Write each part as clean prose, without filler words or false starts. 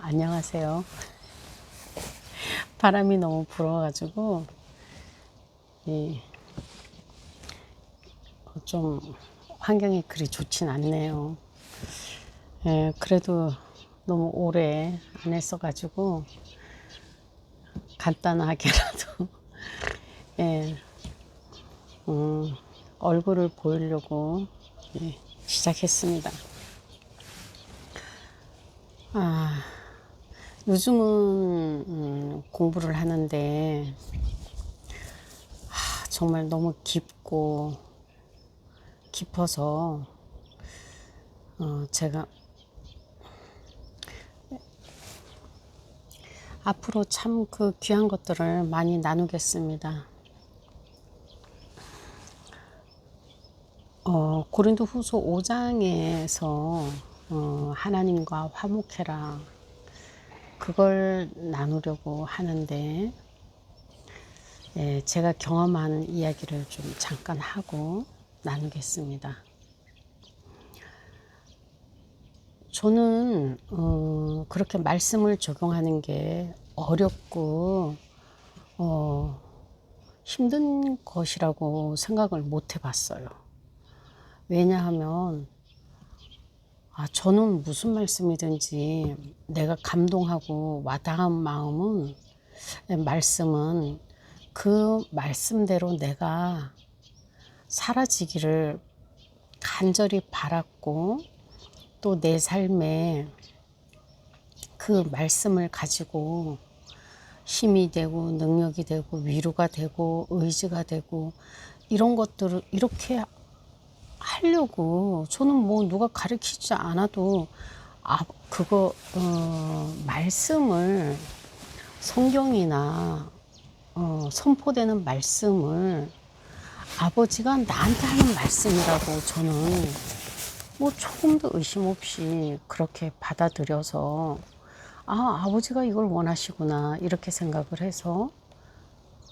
안녕하세요. 바람이 너무 불어가지고 좀 환경이 그리 좋진 않네요. 그래도 너무 오래 안 했어가지고 간단하게라도 예, 얼굴을 보이려고 시작했습니다. 요즘은 공부를 하는데 정말 너무 깊어서 제가 앞으로 참 그 귀한 것들을 많이 나누겠습니다. 고린도후서 5장에서 하나님과 화목해라, 그걸 나누려고 하는데 제가 경험한 이야기를 좀 잠깐 하고 나누겠습니다. 저는 그렇게 말씀을 적용하는 게 어렵고 힘든 것이라고 생각을 못 해봤어요. 왜냐하면 저는 무슨 말씀이든지 내가 감동하고 와닿은 말씀은 그 말씀대로 내가 사라지기를 간절히 바랐고, 또 내 삶에 그 말씀을 가지고 힘이 되고 능력이 되고 위로가 되고 의지가 되고 이런 것들을 이렇게 하려고, 저는 뭐 누가 가르치지 않아도 그거 말씀을, 성경이나 선포되는 말씀을 아버지가 나한테 하는 말씀이라고 저는 뭐 조금도 의심 없이 그렇게 받아들여서 아버지가 이걸 원하시구나 이렇게 생각을 해서,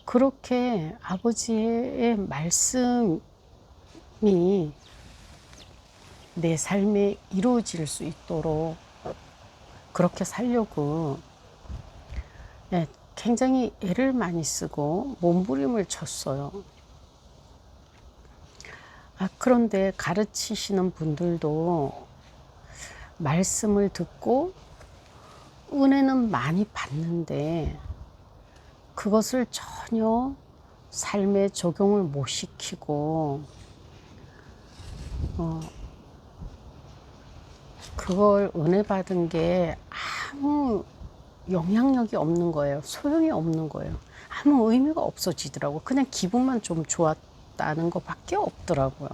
그렇게 아버지의 말씀이 내 삶에 이루어질 수 있도록 그렇게 살려고 굉장히 애를 많이 쓰고 몸부림을 쳤어요. 그런데 가르치시는 분들도 말씀을 듣고 은혜는 많이 받는데 그것을 전혀 삶에 적용을 못 시키고 그걸 은혜 받은 게 아무 영향력이 없는 거예요. 소용이 없는 거예요. 아무 의미가 없어지더라고. 그냥 기분만 좀 좋았다는 것밖에 없더라고요.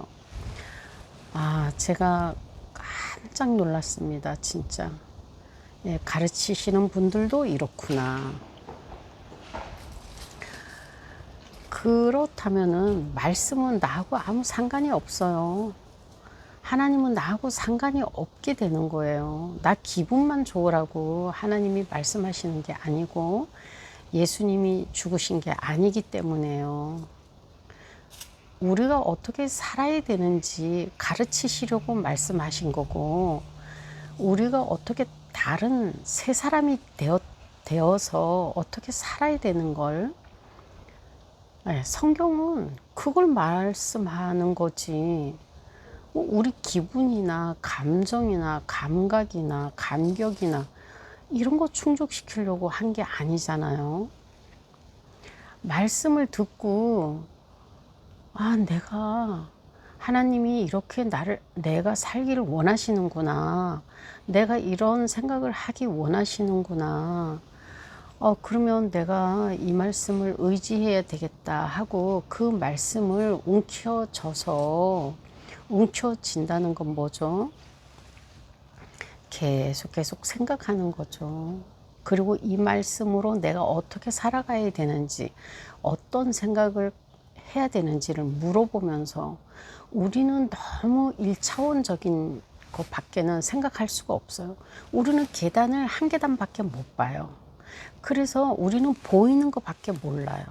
제가 깜짝 놀랐습니다. 진짜. 가르치시는 분들도 이렇구나. 그렇다면은 말씀은 나하고 아무 상관이 없어요. 하나님은 나하고 상관이 없게 되는 거예요. 나 기분만 좋으라고 하나님이 말씀하시는 게 아니고 예수님이 죽으신 게 아니기 때문에요. 우리가 어떻게 살아야 되는지 가르치시려고 말씀하신 거고, 우리가 어떻게 다른 새 사람이 되어서 어떻게 살아야 되는 걸, 성경은 그걸 말씀하는 거지. 우리 기분이나 감정이나 감각이나 감격이나 이런 거 충족시키려고 한 게 아니잖아요. 말씀을 듣고 내가, 하나님이 이렇게 내가 살기를 원하시는구나, 내가 이런 생각을 하기 원하시는구나, 그러면 내가 이 말씀을 의지해야 되겠다 하고 그 말씀을 움켜쥔다는 건 뭐죠? 계속 생각하는 거죠. 그리고 이 말씀으로 내가 어떻게 살아가야 되는지, 어떤 생각을 해야 되는지를 물어보면서, 우리는 너무 1차원적인 것밖에는 생각할 수가 없어요. 우리는 계단을 한 계단밖에 못 봐요. 그래서 우리는 보이는 것밖에 몰라요.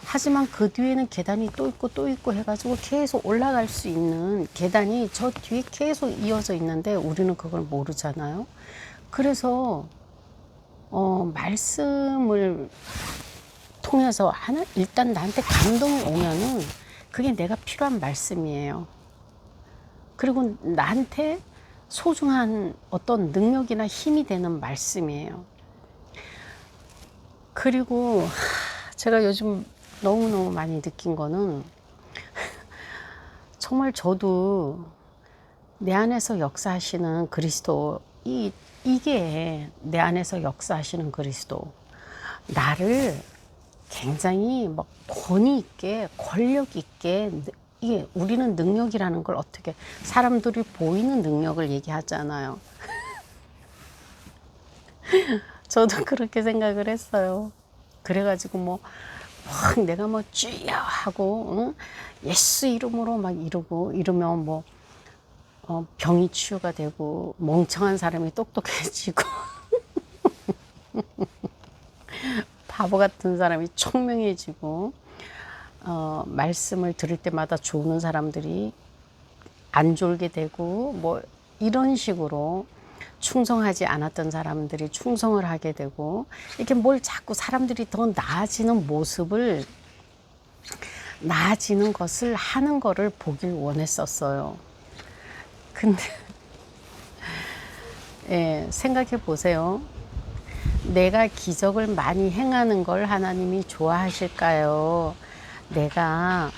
하지만 그 뒤에는 계단이 또 있고 또 있고 해가지고 계속 올라갈 수 있는 계단이 저 뒤에 계속 이어져 있는데 우리는 그걸 모르잖아요. 그래서 말씀을 통해서 일단 나한테 감동이 오면은 그게 내가 필요한 말씀이에요. 그리고 나한테 소중한 어떤 능력이나 힘이 되는 말씀이에요. 그리고 제가 요즘 너무너무 많이 느낀 거는 정말 저도 내 안에서 역사하시는 그리스도, 이게 내 안에서 역사하시는 그리스도, 나를 굉장히 막 권위 있게, 권력 있게, 이게 우리는 능력이라는 걸 어떻게, 사람들이 보이는 능력을 얘기하잖아요. 저도 그렇게 생각을 했어요. 그래가지고 막 내가 주여 하고, 응? 예수 이름으로 막 이러면 병이 치유가 되고, 멍청한 사람이 똑똑해지고, 바보 같은 사람이 총명해지고, 말씀을 들을 때마다 좋은 사람들이 안 졸게 되고, 이런 식으로 충성하지 않았던 사람들이 충성을 하게 되고, 이렇게 뭘 자꾸 사람들이 더 나아지는 모습을, 나아지는 것을 하는 거를 보길 원했었어요. 근데 예, 생각해 보세요. 내가 기적을 많이 행하는 걸 하나님이 좋아하실까요? 내가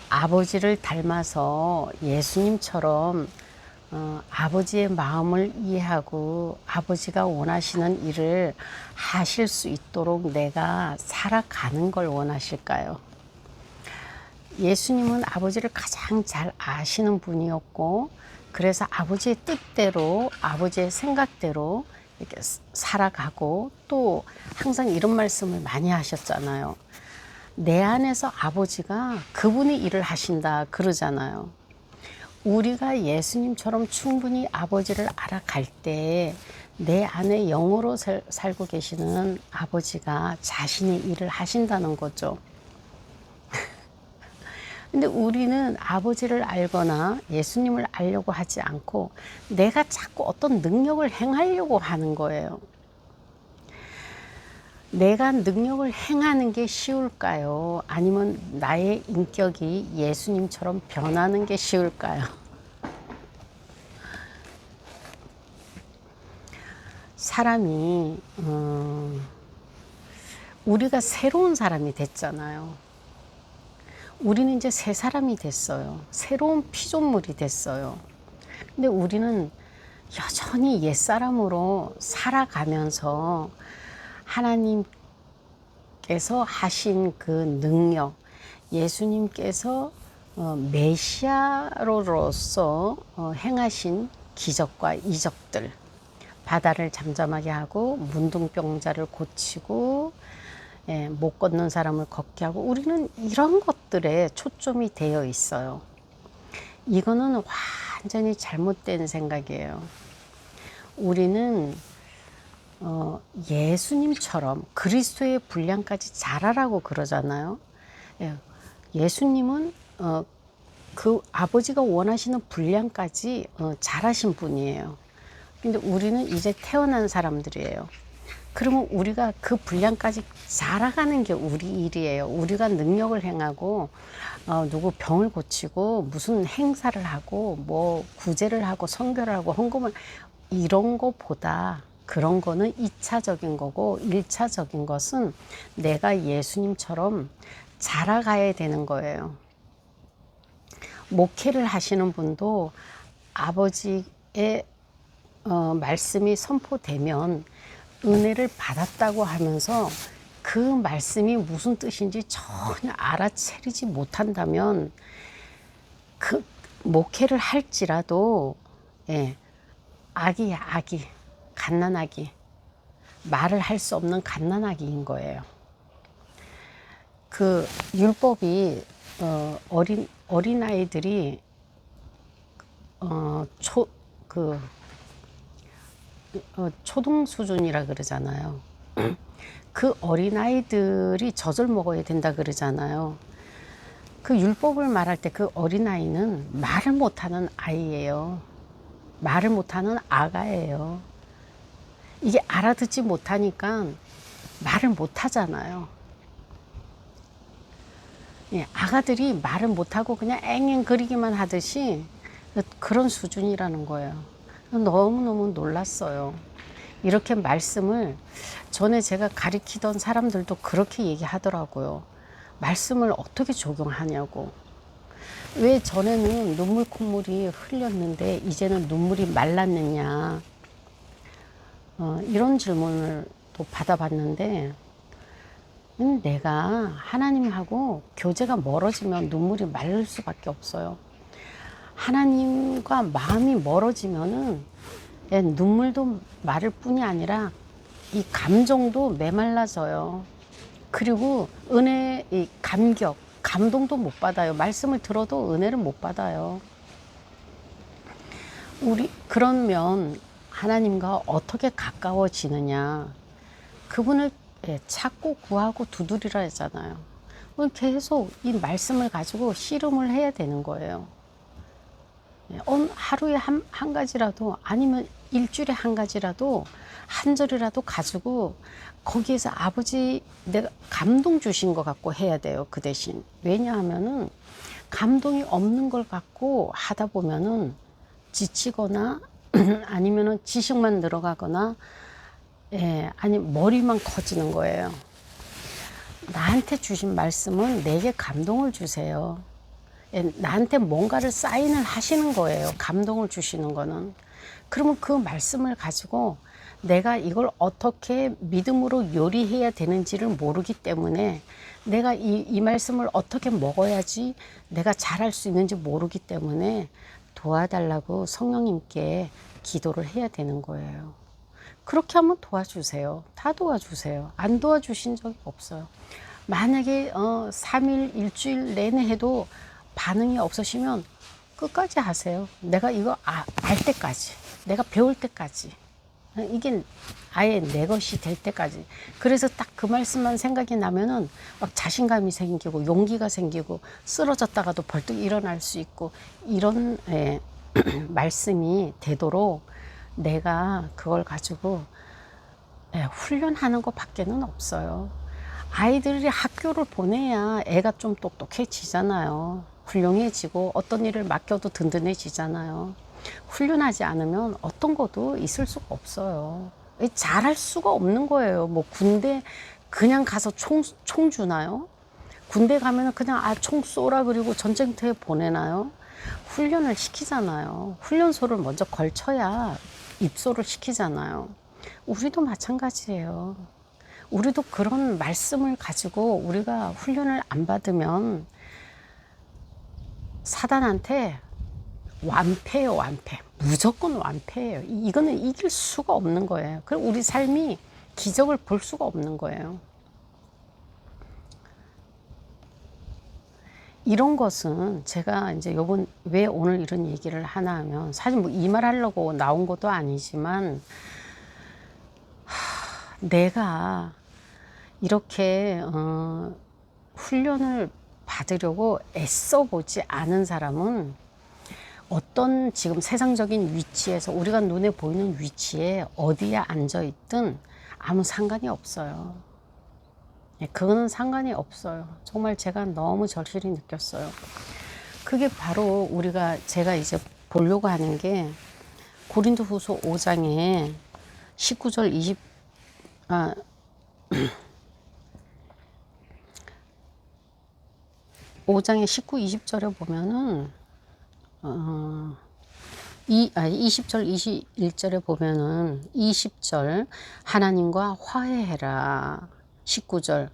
아버지를 닮아서 예수님처럼 아버지의 마음을 이해하고 아버지가 원하시는 일을 하실 수 있도록 내가 살아가는 걸 원하실까요? 예수님은 아버지를 가장 잘 아시는 분이었고, 그래서 아버지의 뜻대로, 아버지의 생각대로 이렇게 살아가고, 또 항상 이런 말씀을 많이 하셨잖아요. 내 안에서 아버지가 그분의 일을 하신다 그러잖아요. 우리가 예수님처럼 충분히 아버지를 알아갈 때 내 안에 영으로 살고 계시는 아버지가 자신의 일을 하신다는 거죠. 근데 우리는 아버지를 알거나 예수님을 알려고 하지 않고 내가 자꾸 어떤 능력을 행하려고 하는 거예요. 내가 능력을 행하는 게 쉬울까요? 아니면 나의 인격이 예수님처럼 변하는 게 쉬울까요? 사람이 우리가 새로운 사람이 됐잖아요. 우리는 이제 새 사람이 됐어요. 새로운 피조물이 됐어요. 근데 우리는 여전히 옛사람으로 살아가면서 하나님께서 하신 그 능력, 예수님께서 메시아로서 행하신 기적과 이적들, 바다를 잠잠하게 하고 문둥병자를 고치고 못 걷는 사람을 걷게 하고, 우리는 이런 것들에 초점이 되어 있어요. 이거는 완전히 잘못된 생각이에요. 우리는 예수님처럼 그리스도의 분량까지 자라라고 그러잖아요. 예수님은 그 아버지가 원하시는 분량까지 자라신 분이에요. 근데 우리는 이제 태어난 사람들이에요. 그러면 우리가 그 분량까지 자라가는 게 우리 일이에요. 우리가 능력을 행하고 누구 병을 고치고 무슨 행사를 하고 구제를 하고 선교를 하고 헌금을, 이런 거보다 그런 거는 2차적인 거고, 1차적인 것은 내가 예수님처럼 자라가야 되는 거예요. 목회를 하시는 분도 아버지의 말씀이 선포되면 은혜를 받았다고 하면서 그 말씀이 무슨 뜻인지 전혀 알아채리지 못한다면 그 목회를 할지라도 악이야, 악이. 갓난아기. 말을 할 수 없는 갓난아기인 거예요. 그 율법이 어린아이들이 초등 수준이라 그러잖아요. 그 어린아이들이 젖을 먹어야 된다 그러잖아요. 그 율법을 말할 때 그 어린아이는 말을 못하는 아이예요. 말을 못하는 아가예요. 이게 알아듣지 못하니까 말을 못하잖아요. 예, 아가들이 말을 못하고 그냥 앵앵거리기만 하듯이 그런 수준이라는 거예요. 너무너무 놀랐어요. 이렇게 말씀을 전에 제가 가리키던 사람들도 그렇게 얘기하더라고요. 말씀을 어떻게 적용하냐고. 왜 전에는 눈물 콧물이 흘렸는데 이제는 눈물이 말랐느냐. 이런 질문을 또 받아봤는데 내가 하나님하고 교제가 멀어지면 눈물이 마를 수밖에 없어요. 하나님과 마음이 멀어지면은 눈물도 마를 뿐이 아니라 이 감정도 메말라져요. 그리고 은혜, 이 감격, 감동도 못 받아요. 말씀을 들어도 은혜를 못 받아요. 그러면 하나님과 어떻게 가까워지느냐. 그분을 찾고 구하고 두드리라 했잖아요. 계속 이 말씀을 가지고 씨름을 해야 되는 거예요. 하루에 한 가지라도 아니면 일주일에 한 가지라도 한 절이라도 가지고 거기에서 아버지 내가 감동 주신 것 갖고 해야 돼요. 그 대신. 왜냐하면은 감동이 없는 걸 갖고 하다 보면은 지치거나 아니면은 지식만 늘어가거나 아니 머리만 커지는 거예요. 나한테 주신 말씀은 내게 감동을 주세요. 나한테 뭔가를 사인을 하시는 거예요. 감동을 주시는 거는. 그러면 그 말씀을 가지고 내가 이걸 어떻게 믿음으로 요리해야 되는지를 모르기 때문에 내가 이 말씀을 어떻게 먹어야지 내가 잘할 수 있는지 모르기 때문에 도와달라고 성령님께 기도를 해야 되는 거예요. 그렇게 하면 도와주세요. 다 도와주세요. 안 도와주신 적이 없어요. 만약에 3일 일주일 내내 해도 반응이 없으시면 끝까지 하세요. 내가 이거 알 때까지, 내가 배울 때까지, 이게 아예 내 것이 될 때까지. 그래서 딱 그 말씀만 생각이 나면은 막 자신감이 생기고 용기가 생기고 쓰러졌다가도 벌떡 일어날 수 있고 이런 말씀이 되도록 내가 그걸 가지고 훈련하는 것 밖에는 없어요. 아이들이 학교를 보내야 애가 좀 똑똑해지잖아요. 훌륭해지고 어떤 일을 맡겨도 든든해지잖아요. 훈련하지 않으면 어떤 것도 있을 수가 없어요. 잘할 수가 없는 거예요. 뭐 군대 그냥 가서 총 주나요? 군대 가면 그냥 총 쏘라 그리고 전쟁터에 보내나요? 훈련을 시키잖아요. 훈련소를 먼저 걸쳐야 입소를 시키잖아요. 우리도 마찬가지예요. 우리도 그런 말씀을 가지고 우리가 훈련을 안 받으면 사단한테 완패예요, 완패. 무조건 완패예요. 이거는 이길 수가 없는 거예요. 그리고 우리 삶이 기적을 볼 수가 없는 거예요. 이런 것은 제가 이제 왜 오늘 이런 얘기를 하나 하면 사실 뭐 이 말 하려고 나온 것도 아니지만 내가 이렇게 훈련을 받으려고 애써 보지 않은 사람은 어떤 지금 세상적인 위치에서 우리가 눈에 보이는 위치에 어디에 앉아 있든 아무 상관이 없어요. 그거는 상관이 없어요. 정말 제가 너무 절실히 느꼈어요. 그게 바로 제가 이제 보려고 하는 게 고린도후서 5장에 19절 5장의 19, 20절에 보면은 20절, 21절에 보면은 20절 하나님과 화해해라. 19절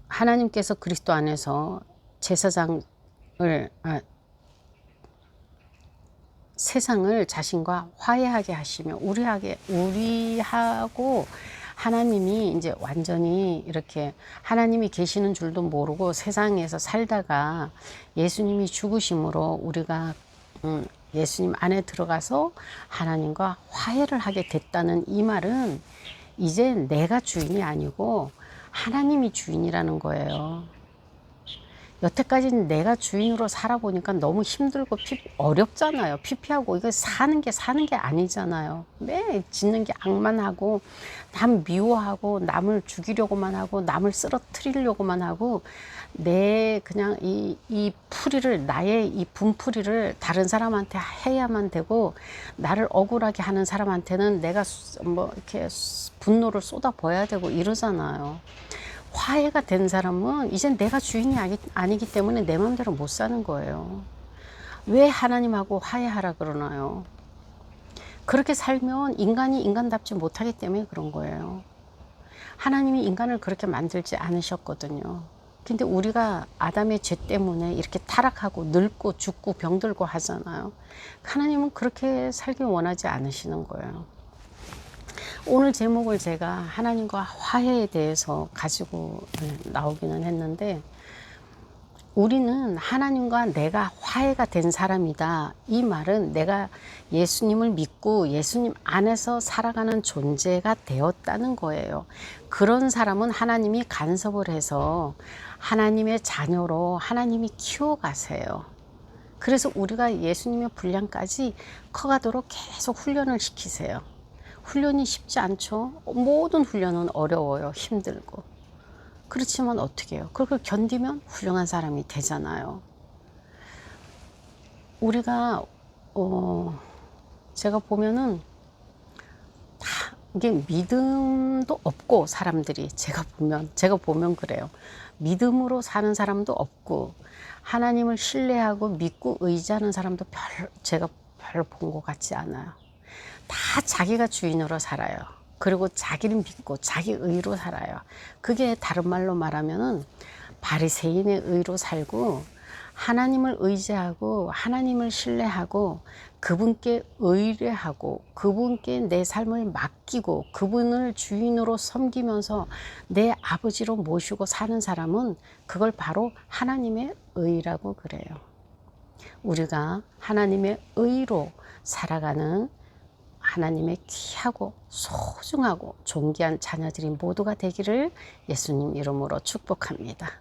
하나님께서 그리스도 안에서 제사장을 세상을 자신과 화해하게 하시며 우리하고 하나님이 이제 완전히 이렇게 하나님이 계시는 줄도 모르고 세상에서 살다가 예수님이 죽으심으로 우리가 예수님 안에 들어가서 하나님과 화해를 하게 됐다는 이 말은 이제 내가 주인이 아니고 하나님이 주인이라는 거예요. 여태까지 내가 주인으로 살아보니까 너무 힘들고 어렵잖아요. 피폐하고 이거 사는 게 아니잖아요. 매 짓는 게 악만 하고 남 미워하고 남을 죽이려고만 하고 남을 쓰러뜨리려고만 하고 내 그냥 이 풀이를 나의 이 분풀이를 다른 사람한테 해야만 되고 나를 억울하게 하는 사람한테는 내가 뭐 이렇게 분노를 쏟아부어야 되고 이러잖아요. 화해가 된 사람은 이젠 내가 주인이 아니기 때문에 내 마음대로 못 사는 거예요. 왜 하나님하고 화해하라 그러나요? 그렇게 살면 인간이 인간답지 못하기 때문에 그런 거예요. 하나님이 인간을 그렇게 만들지 않으셨거든요. 근데 우리가 아담의 죄 때문에 이렇게 타락하고 늙고 죽고 병들고 하잖아요. 하나님은 그렇게 살기 원하지 않으시는 거예요. 오늘 제목을 제가 하나님과 화해에 대해서 가지고 나오기는 했는데, 우리는 하나님과 내가 화해가 된 사람이다. 이 말은 내가 예수님을 믿고 예수님 안에서 살아가는 존재가 되었다는 거예요. 그런 사람은 하나님이 간섭을 해서 하나님의 자녀로 하나님이 키워가세요. 그래서 우리가 예수님의 분량까지 커가도록 계속 훈련을 시키세요. 훈련이 쉽지 않죠. 모든 훈련은 어려워요. 힘들고. 그렇지만 어떻게 해요? 그걸 견디면 훌륭한 사람이 되잖아요. 우리가 제가 보면은 다 이게 믿음도 없고 사람들이 제가 보면 그래요. 믿음으로 사는 사람도 없고 하나님을 신뢰하고 믿고 의지하는 사람도 제가 별로 본 것 같지 않아요. 다 자기가 주인으로 살아요. 그리고 자기를 믿고 자기 의로 살아요. 그게 다른 말로 말하면은 바리새인의 의로 살고 하나님을 의지하고 하나님을 신뢰하고 그분께 의뢰하고 그분께 내 삶을 맡기고 그분을 주인으로 섬기면서 내 아버지로 모시고 사는 사람은 그걸 바로 하나님의 의라고 그래요. 우리가 하나님의 의로 살아가는 하나님의 귀하고 소중하고 존귀한 자녀들이 모두가 되기를 예수님 이름으로 축복합니다.